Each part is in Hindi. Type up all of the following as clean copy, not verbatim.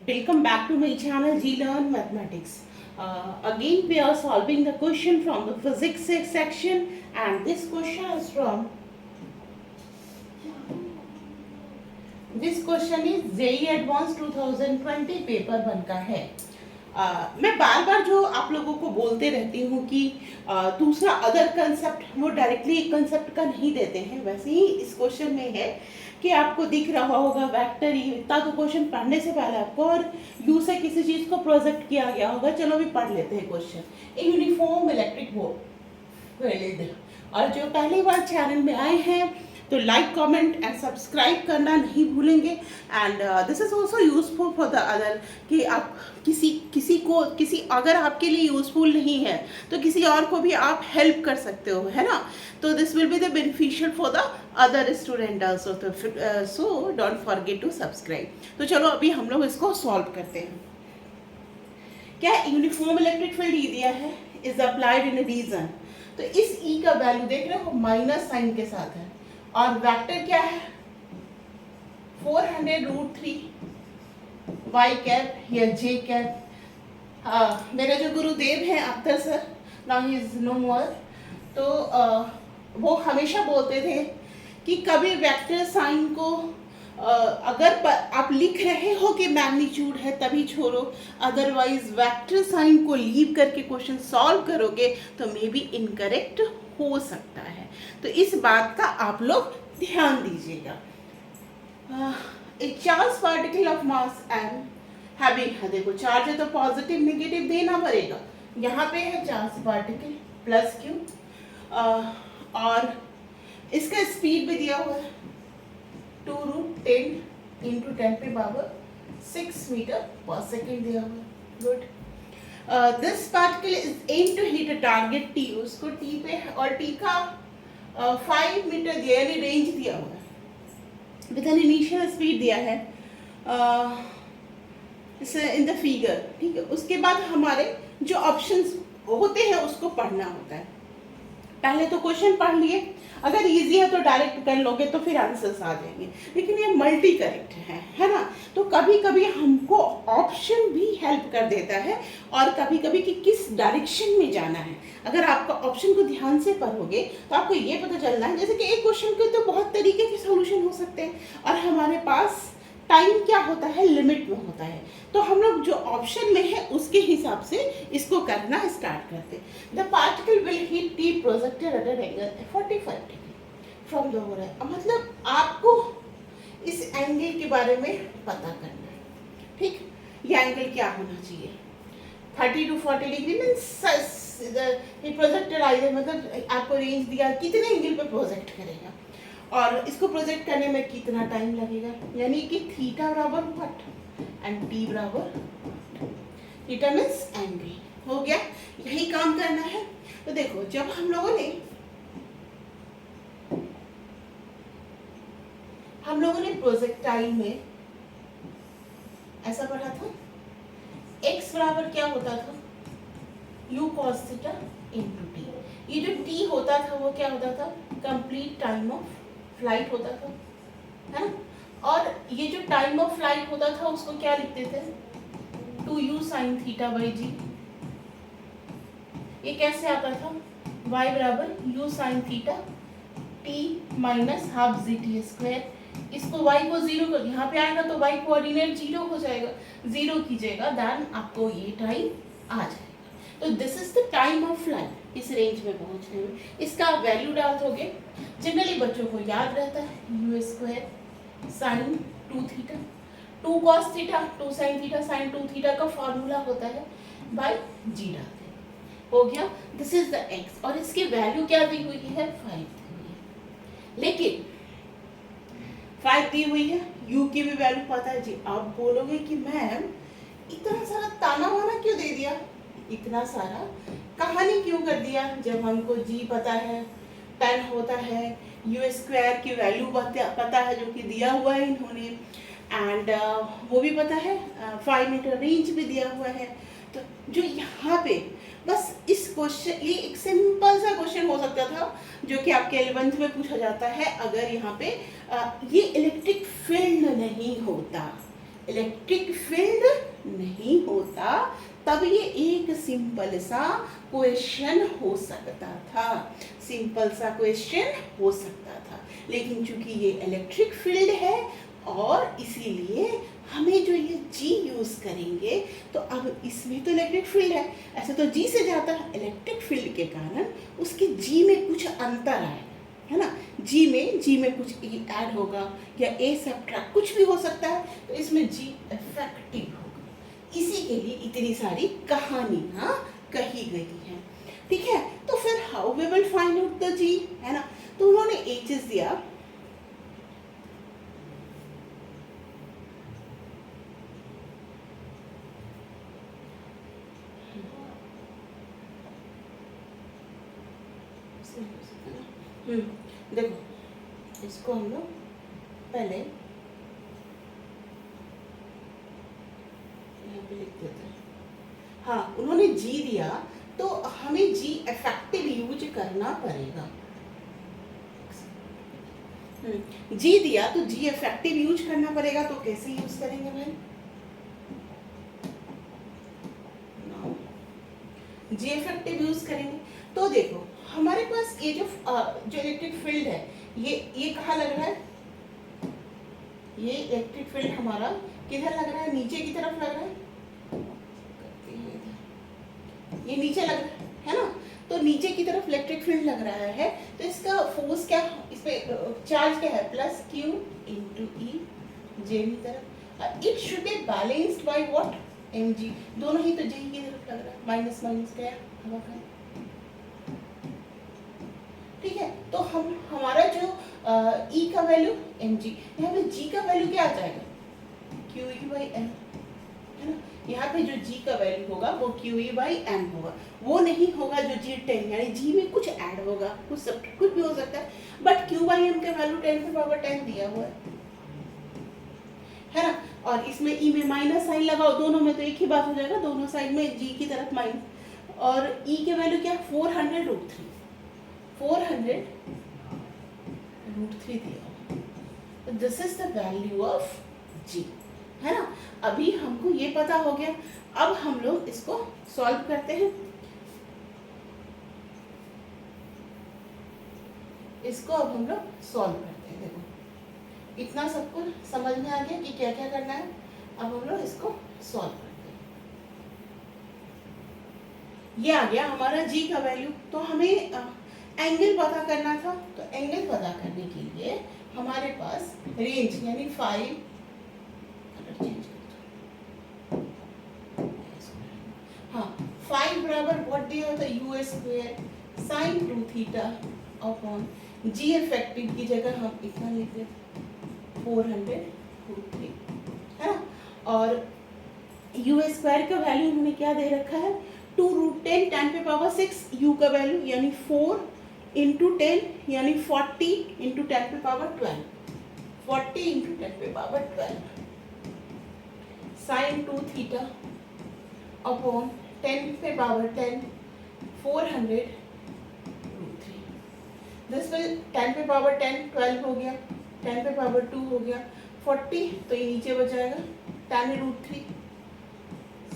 Welcome back to my channel G Learn Mathematics. Again we are solving the question from the physics section, and this question is from JEE Advanced 2020 paper 1 का है। मैं बार बार जो आप लोगों को बोलते रहती हूँ कि दूसरा अदर कंसेप्ट वो डायरेक्टली कंसेप्ट का नहीं देते हैं, वैसे ही इस क्वेश्चन में है कि आपको दिख रहा होगा वेक्टर यू, इतना तो क्वेश्चन पढ़ने से पहले आपको और यू से किसी चीज़ को प्रोजेक्ट किया गया होगा। चलो अभी पढ़ लेते हैं question. A uniform electric board, और जो पहली बार चैनल में आए हैं तो लाइक कमेंट एंड सब्सक्राइब करना नहीं भूलेंगे। And this is also useful for the other कि आप किसी अगर आपके लिए यूजफुल नहीं है तो किसी और को भी आप हेल्प कर सकते हो, है ना। तो this will be the beneficial for the other student also, so don't forget to subscribe. तो चलो अभी हम लोग इसको सॉल्व करते हैं। क्या यूनिफॉर्म इलेक्ट्रिक फील्ड ई दिया है, इज अप्लाइड इन रीजन। तो इस ई का वैल्यू देख रहे हो माइनस साइन के साथ है, और वेक्टर क्या है 400√3 y कैप या j कैप। मेरे जो गुरुदेव हैं Akhtar sir, now he is no more, तो वो हमेशा बोलते थे कि कभी वेक्टर साइन को अगर आप लिख रहे हो कि मैग्नीट्यूड है तभी छोड़ो, अदरवाइज वेक्टर साइन को लीव करके क्वेश्चन सॉल्व करोगे तो मे बी इनकरेक्ट हो सकता है। तो इस बात का आप लोग ध्यान दीजिएगा। एक charge particle of mass am having, देखो चार्ज है तो पॉजिटिव नेगेटिव देना पड़ेगा। यहाँ पे है चार्ज पार्टिकल प्लस क्यू, और इसका स्पीड भी दिया हुआ है 2√10 × 10⁻6 मीटर पर सेकेंड दिया हुआ है। Good. This particle is aim to hit a target T, उसको टी पे है और टी का 5 मीटर दिया यानी रेंज दिया हुआ है, विद एन इनिशियल स्पीड दिया है इन द फिगर, ठीक है। उसके बाद हमारे जो ऑप्शंस होते हैं उसको पढ़ना होता है। पहले तो क्वेश्चन पढ़ लिए, अगर इजी है तो डायरेक्ट कर लोगे तो फिर आंसर्स आ जाएंगे, लेकिन ये मल्टी करेक्ट है ना। तो कभी कभी हमको ऑप्शन भी हेल्प कर देता है, और कभी कभी कि किस डायरेक्शन में जाना है। अगर आपका ऑप्शन को ध्यान से पढ़ोगे तो आपको ये पता चलना है, जैसे कि एक क्वेश्चन के तो बहुत तरीके के सॉल्यूशन हो सकते हैं, और हमारे पास टाइम क्या होता है, लिमिट में होता है। तो हम लोग जो ऑप्शन में है उसके हिसाब से इसको करना स्टार्ट करते हैं। The particle will hit T projected at an angle 45 degree from the horizon. मतलब आपको इस एंगल के बारे में पता करना है, ठीक। ये एंगल क्या होना चाहिए, 30 to 40 degree means projected ideal, मतलब आपको रेंज दिया कितने एंगल पे प्रोजेक्ट करेगा और इसको प्रोजेक्ट करने में कितना टाइम लगेगा, यानी कि थीटा बराबर व्हाट एंड टी बराबर, थीटा मीन्स एंगल, हो गया। यही काम करना है। तो देखो जब हम लोगों ने प्रोजेक्टाइल में ऐसा पढ़ा था, x बराबर क्या होता था, u cos theta into T. ये जो t होता था वो क्या होता था, कंप्लीट टाइम ऑफ फ्लाइट होता था, है ना। और ये जो टाइम ऑफ फ्लाइट होता था उसको क्या लिखते थे, 2u sin थीटा बाई जी। ये कैसे आता था, y बराबर u sin theta t minus half G T square. इसको y को जीरो कर, यहाँ पे आएगा तो y कोऑर्डिनेट जीरो हो जाएगा, जीरो कीजिएगा देन आपको ये टाइम आ जाएगा। तो this is the time of flight इस रेंज में पहुंचने में। इसका आप वैल्यू डाल दोगे, जनरली बच्चों को याद रहता है U square sine 2 theta, 2 cos theta 2 sine theta sine 2 theta का फॉर्मूला होता है बाय जी डालते हैं, हो गया। दिस इज द एक्स, और इसकी वैल्यू क्या दी हुई है, 5 दी हुई है, लेकिन 5 दी हुई है, u की भी वैल्यू पता है जी। आप बोलोगे कि मैम इतना सारा ताना वाना क्यों दे दिया, इतना सारा कहानी क्यों कर दिया, जब हमको g पता है 10 होता है, u स्क्वायर की वैल्यू पता है जो कि दिया हुआ है इन्होंने, एंड वो भी पता है 5 मीटर रेंज भी दिया हुआ है। तो जो यहाँ पे बस इस क्वेश्चन, ये एक सिंपल सा क्वेश्चन हो सकता था जो कि आपके 11th में पूछा जाता है, अगर यहाँ पे ये इलेक्ट्रिक फील्ड नहीं होता इलेक्ट्रिक फील्ड नहीं होता तब ये एक सिंपल सा क्वेश्चन हो सकता था, सिंपल सा क्वेश्चन हो सकता था। लेकिन चूंकि ये इलेक्ट्रिक फील्ड है और इसीलिए हमें जो ये जी यूज करेंगे, तो अब इसमें तो इलेक्ट्रिक फील्ड है, ऐसे तो जी से जाता है, इलेक्ट्रिक फील्ड के कारण उसके जी में कुछ अंतर आएगा, है ना। जी में कुछ ए ऐड होगा या ए सब्ट्रैक्ट कुछ भी हो सकता है, तो इसमें जी इफेक्टिव होगा। इसी के लिए इतनी सारी कहानियां कही गई हैं, ठीक है। तो फिर how we will find out the G, है ना। तो उन्होंने एक चीज दिया, देखो इसको हम लोग पहले यहाँ पे लिख देते हैं। हाँ, उन्होंने जी दिया तो हमें जी इफेक्टिव यूज करना पड़ेगा। जी दिया तो जी इफेक्टिव यूज करना पड़ेगा, तो कैसे यूज करेंगे भाई? जी इफेक्टिव यूज करेंगे। तो देखो हमारे पास ये जो इलेक्ट्रिक फील्ड है, ये कहाँ लग रहा है? ये इलेक्ट्रिक फील्ड हमारा किधर लग रहा है? नीचे की तरफ लग रहा है, ये नीचे लग रहा है ना। तो नीचे की तरफ इलेक्ट्रिक फील्ड लग रहा है, तो इसका फोर्स क्या, इस पे चार्ज क्या है? Plus Q into E, J की तरफ। It should be balanced by what? M G. दोनों ही तो जे की तरफ लग रहा है, माइनस माइनस क्या हवा का, ठीक है। तो हमारा जो ई का वैल्यू एम जी, यहाँ पे जी का वैल्यू क्या आ जाएगा? क्यू ई बाई एम, है ना। यहाँ पे जो जी का वैल्यू होगा वो क्यू ई बाई एम होगा, वो नहीं होगा जो जी 10, यानी जी में कुछ ऐड होगा, कुछ भी हो सकता है, बट क्यू बाई एम का वैल्यू 10⁻10 दिया हुआ है ना। और इसमें ई में माइनस साइन लगाओ, दोनों में तो एक ही बात हो जाएगा, दोनों साइड में जी की तरफ माइनस। और ई के वैल्यू क्या? 400√3, 400√3 दिया। This is the value of G, है ना। अभी हमको ये पता हो गया, अब हम लोग इसको सॉल्व करते हैं। इसको अब हम लोग सॉल्व करते हैं। देखो इतना सबको समझ में आ गया कि क्या क्या करना है। अब हम लोग इसको सॉल्व करते हैं। ये आ गया हमारा जी का वैल्यू। तो हमें एंगल पता करना था, तो एंगल पता करने के लिए हमारे पास रेंज यानी 5, हाँ 5 बराबर व्हाट दिया होता है? U square sine 2 theta upon G effective की जगह हम इतना लिख देते 400√3, है ना। और यू स्क्वायर का वैल्यू हमने क्या दे रखा है? 2√10 10⁻6 यू का वैल्यू यानी 4 इंटू 10 यानी 40 into 10⁻12, 40 into 10⁻12 sine 2 theta upon 10⁻10 400√3। This will 10⁻10 12 हो गया, 10⁻2 हो गया, 40 तो ये नीचे बच जाएगा 10√3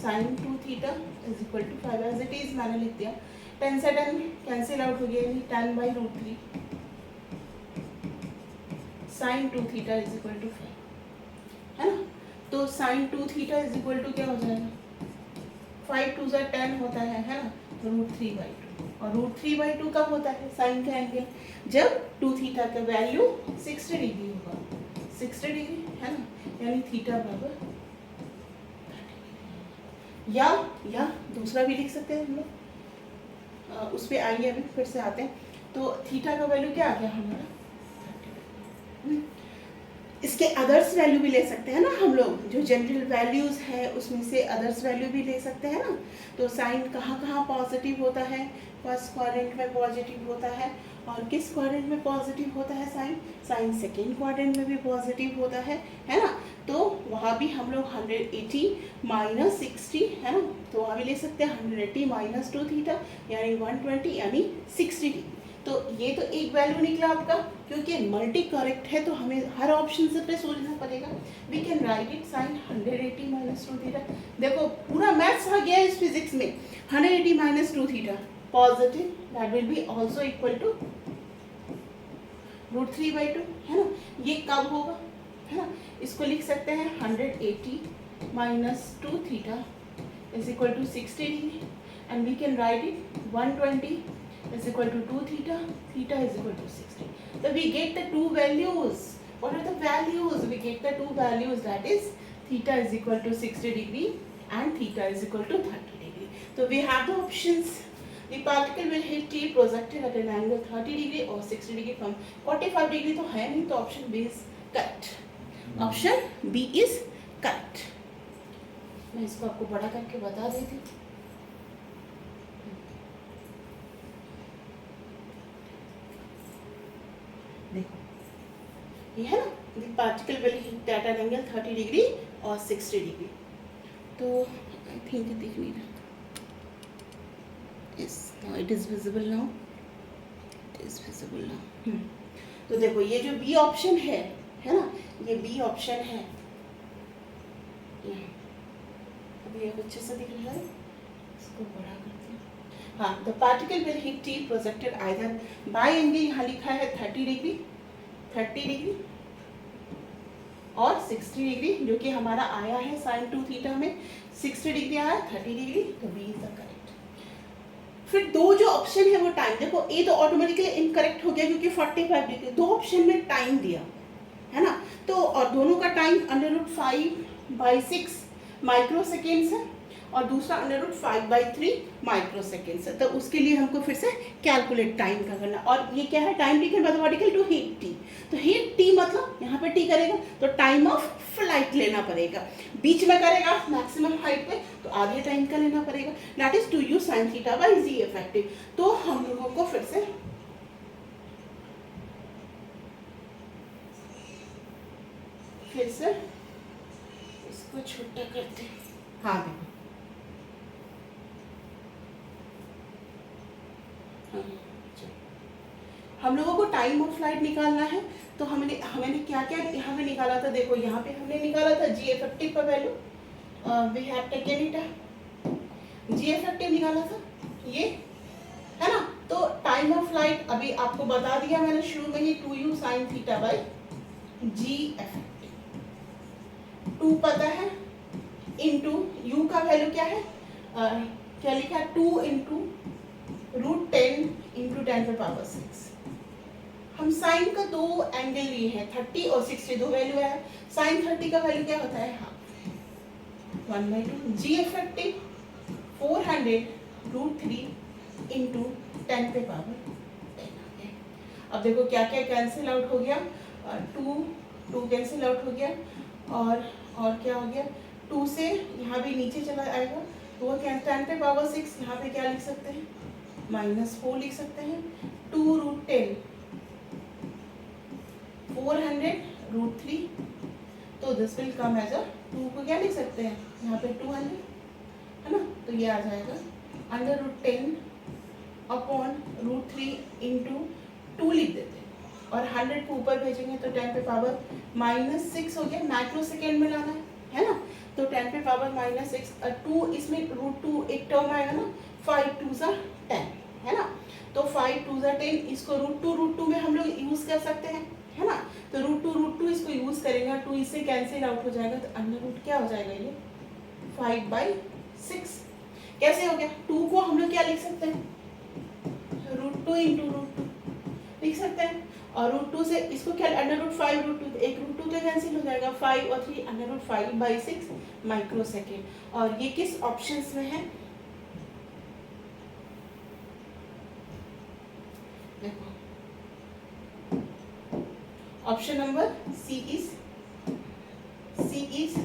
sine 2 theta is equal to 5 as it is मैंने लिख दिया। 10 से 10 कैंसिल आउट हो गया, यानी 10/√3 sine 2 theta is equal to 5, है ना। तो sine 2 theta is equal to क्या हो जाएगा? 5 2 से 10 होता है ना, √3/2। और √3/2 कब होता है साइन का एंगल? जब 2 थीटा का वैल्यू 60 डिग्री होगा, 60 डिग्री, है ना, यानी थीटा बराबर। या दूसरा भी लिख सकते हैं हम लोग, उस पर आएंगे, अभी फिर से आते हैं। तो थीटा का वैल्यू क्या आ गया हमारा? इसके अदर्स वैल्यू भी ले सकते हैं ना हम लोग, जो जनरल वैल्यूज है उसमें से अदर्स वैल्यू भी ले सकते हैं ना। तो साइन कहाँ पॉजिटिव होता है? फर्स्ट क्वाड्रेंट में पॉजिटिव होता है। और किस क्वाड्रेंट में पॉजिटिव होता है साइन सेकेंड क्वाड्रेंट में भी पॉजिटिव होता है ना। तो वहाँ भी हम लोग 180 माइनस 60, है ना, तो वहाँ भी ले सकते हैं 180 माइनस 2 थीटा यानी 120 यानी 60 डिग्री। तो ये तो एक वैल्यू निकला आपका क्योंकि मल्टी करेक्ट है तो हमें हर ऑप्शन से पे सोचना पड़ेगा। We can write it sine 180 minus 2 theta. देखो पूरा मैथ्स आ गया इस फिजिक्स में। 180 minus 2 theta positive, that will be also equal to √3/2, है ना। ये कब होगा, है ना। इसको लिख सकते हैं 180 minus 2 theta is equal to 60 degree, and we can write it 120 is equal to 2 theta, theta is equal to 60. So we get the two values. What are the values? We get the two values, that is theta is equal to 60 degree and theta is equal to 30 degree. So we have the options. The particle will hit T projected at an angle 30 degree or 60 degree from 45 degree. तो है नहीं, तो option B is correct. Option B is correct. मैं इसको आपको बड़ा करके बता देती हूँ। देखो ये है ना, the particle will hit at an angle 30 degree और 60 degree. तो I think दिख नहीं रहा। Yes, now it is visible now. It is visible now. तो देखो ये जो B ऑप्शन है ना, ये B ऑप्शन है। अभी ये अच्छे से दिख रहा है, इसको बड़ा करते हैं। हाँ, the particle will hit T projected either by angle, यहाँ लिखा है 30 डिग्री और 60 डिग्री, जो कि हमारा आया है sin 2 थीटा में 60 डिग्री आया, 30 डिग्री, तो बी इज द करेक्ट। फिर दो जो ऑप्शन है वो टाइम, देखो ए तो ऑटोमेटिकली इनकरेक्ट हो गया क्योंकि 45 डिग्री, दो ऑप्शन में टाइम दिया है ना, तो और दोनों का टाइम √5/6 माइक्रो सेकेंड्स है और दूसरा √5/3 माइक्रो सेकेंड्स है। तो उसके लिए हमको फिर से कैलकुलेट टाइम का करना, और ये क्या है, time taken mathematical to hit T. तो हीट टी मतलब यहाँ पे टी करेगा तो टाइम ऑफ फ्लाइट लेना पड़ेगा, बीच में करेगा मैक्सिमम हाइट पे तो आधे टाइम का लेना पड़ेगा, that is 2u sin theta by G effective. तो हम लोगों को फिर से इसको छोटा करते हैं। हाँ देखो, हम लोगों को टाइम ऑफ फ्लाइट निकालना है, तो हमने क्या क्या यहाँ पे निकाला था, देखो यहाँ पे हमने निकाला था जी इफेक्टिव का value, we have taken it, G effective निकाला था ये, है ना। तो टाइम ऑफ फ्लाइट अभी आपको बता दिया मैंने शुरू में ही, 2u sin theta by G effective, 2 पता है, इनटू u का वैल्यू क्या है, क्या लिखा है, 2 इंटू √10 इंटू 10⁻⁶। हम साइन का दो एंगल लिए हैं, 30 और 60, दो वैल्यू है। साइन 30 का वैल्यू क्या होता है, हाफ 1/2, जी इफेक्टिव 400 √3 इंटू 10⁻10 आ गया। अब देखो क्या क्या कैंसिल आउट हो गया, 2 कैंसिल आउट हो गया, और क्या हो गया, 2 से यहाँ भी नीचे चला आएगा, तो वो 10⁻6 यहाँ पे क्या लिख सकते हैं, -4 लिख सकते हैं, 2 √10 400 √3, तो this will come as a 2 को क्या लिख सकते हैं यहाँ पे 200, है ना, तो ये आ जाएगा √10 अपॉन √3 इंटू 2 लिख देते हैं, और 100 को ऊपर भेजेंगे तो 10⁻⁻6 हो गया, माइक्रो सेकेंड में लाना है ना, तो 10⁻⁻6 2 इसमें √2 एक टर्म आएगा ना, 5 2s are 10, है ना, तो 5 2s are 10, इसको √2 में हम लोग यूज कर सकते हैं, है ना, तो √2 इसको यूज करेंगे, 2 इससे कैंसिल आउट हो जाएगा, तो अंडर क्या हो जाएगा, ये 5/6 कैसे हो गया, 2 को हम लोग क्या लिख सकते हैं, √2 इंटू √2 लिख सकते हैं, और √2 से इसको क्या √5 √2, एक √2 तो कैंसिल हो जाएगा, 5 और 3 √5/6 माइक्रो सेकेंड, और ये किस ऑप्शंस में है, option number C is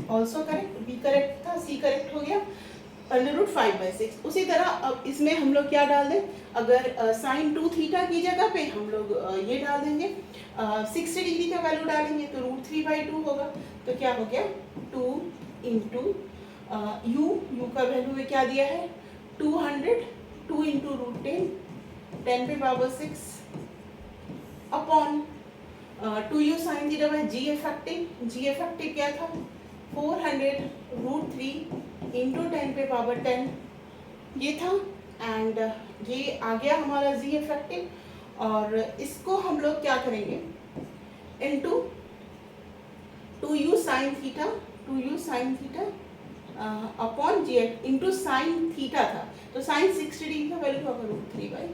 also correct, B correct था, सी करेक्ट हो गया, √5/6। उसी तरह अब इसमें हम लोग क्या डाल दें, अगर sin 2 थीटा की जगह पे हम लोग ये डाल देंगे, 60 डिग्री का वैल्यू डालेंगे तो √3/2 होगा, तो क्या हो गया, 2 इंटू u का वैल्यू में क्या दिया है, 200, 2 into √10 10⁻6 upon 2u sine theta by G effective, G effective क्या था 400√3 इंटू 10 पे पावर 10 ये था। एंड ये आ गया हमारा जी इफेक्टिव और इसको हम लोग क्या करेंगे into 2u sine theta upon G into sine theta था तो साइन 60 डिग्री का वैल्यू होगा √3 बाई,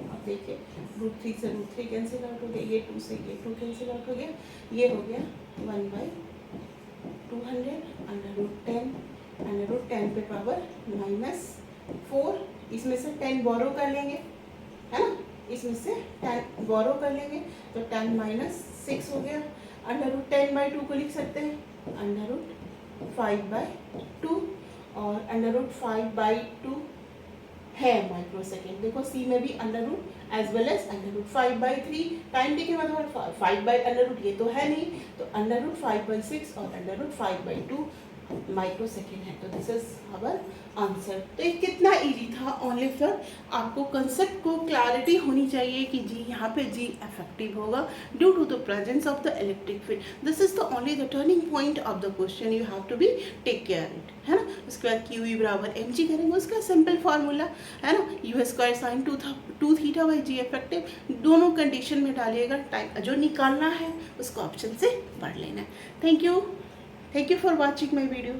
अब देखिए √3 से √3 कैंसिल आउट हो गया, ये 2 से ये 2 कैंसिल आउट हो गया, ये हो गया 1/200 √10 पे पावर -4, इसमें से 10 बोरो कर लेंगे है ना, इसमें से 10 बोरो कर लेंगे तो 10 - 6 हो गया, √10/2 को लिख सकते हैं √5/2 और √5/2 है माइक्रोसेकेंड। देखो सी में भी √ as well as √5/3 time T के मतलब 5/√, ये तो है नहीं तो √5/6 और √5/2 माइक्रोसेकेंड है। तो दिस इज आवर आंसर। तो ये कितना इजी था, ओनली फॉर आपको कंसेप्ट को क्लैरिटी होनी चाहिए कि जी यहाँ पे जी इफेक्टिव होगा due to the presence of the electric field. This is the only the turning point of the question, you have to be take care it, है ना। उसके बाद QE बराबर mg करेंगे, उसका सिंपल फार्मूला है ना, U² sine 2 theta by G effective, दोनों कंडीशन में डालिएगा, टाइम जो निकालना है उसको ऑप्शन से पढ़ लेना है। Thank you for watching my video.